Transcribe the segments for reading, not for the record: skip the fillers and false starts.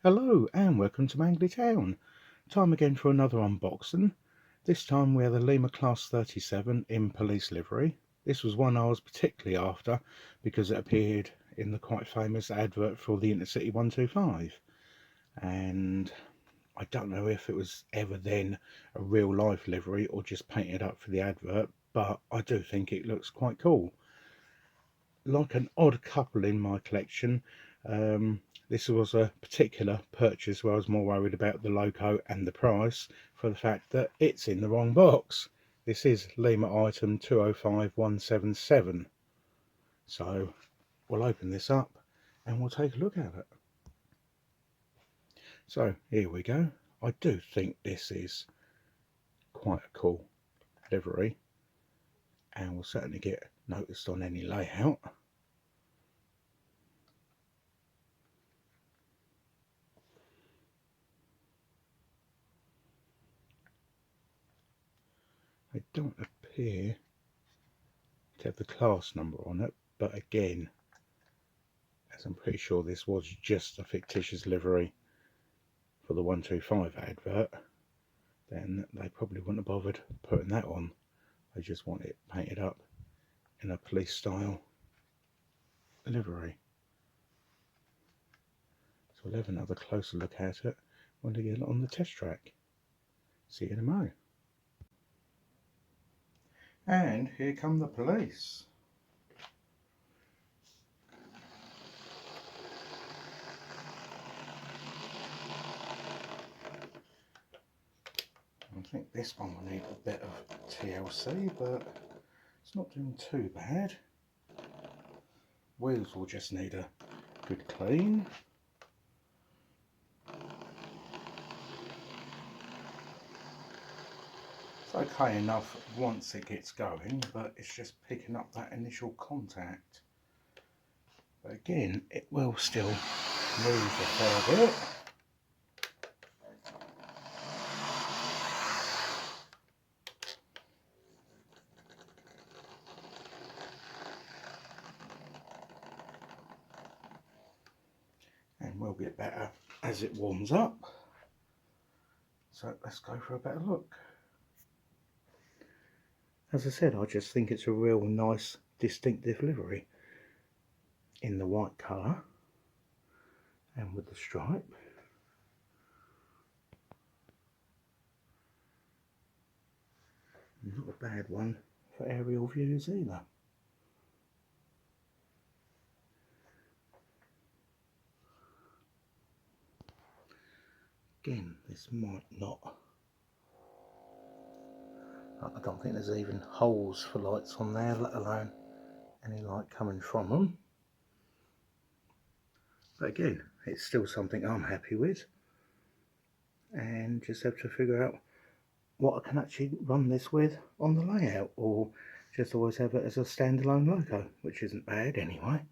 Hello and welcome to Mangley Town. Time again for another unboxing. This time we have the Lima Class 37 in police livery. This was one I was particularly after because it appeared in the quite famous advert for the Intercity 125. And I don't know if it was ever then a real life livery or just painted up for the advert, but I do think it looks quite cool. Like an odd couple in my collection, this was a particular purchase where I was more worried about the logo and the price for the fact that it's in the wrong box. This is Lima item 205177. So we'll open this up and we'll take a look at it. So here we go. I do think this is quite a cool livery and will certainly get noticed on any layout. They don't appear to have the class number on it, but again, as I'm pretty sure this was just a fictitious livery for the 125 advert, then they probably wouldn't have bothered putting that on. They just want it painted up in a police style livery. So we'll have another closer look at it when we get on the test track. See you in a moment. And here come the police. I think this one will need a bit of TLC, but it's not doing too bad. Wheels will just need a good clean. It's okay enough once it gets going, but it's just picking up that initial contact. But again, it will still move a fair bit. And will get better as it warms up. So let's go for a better look. As I said, I just think it's a real nice distinctive livery in the white colour and with the stripe. Not a bad one for aerial views either. Again, this might not, I don't think there's even holes for lights on there, let alone any light coming from them. But again, it's still something I'm happy with, and just have to figure out what I can actually run this with on the layout, or just always have it as a standalone logo, which isn't bad anyway.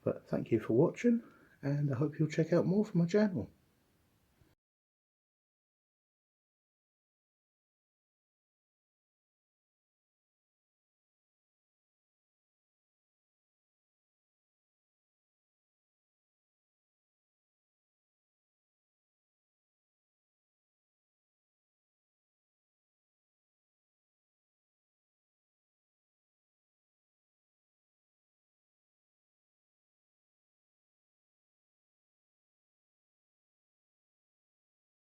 But thank you for watching, and I hope you'll check out more from my channel.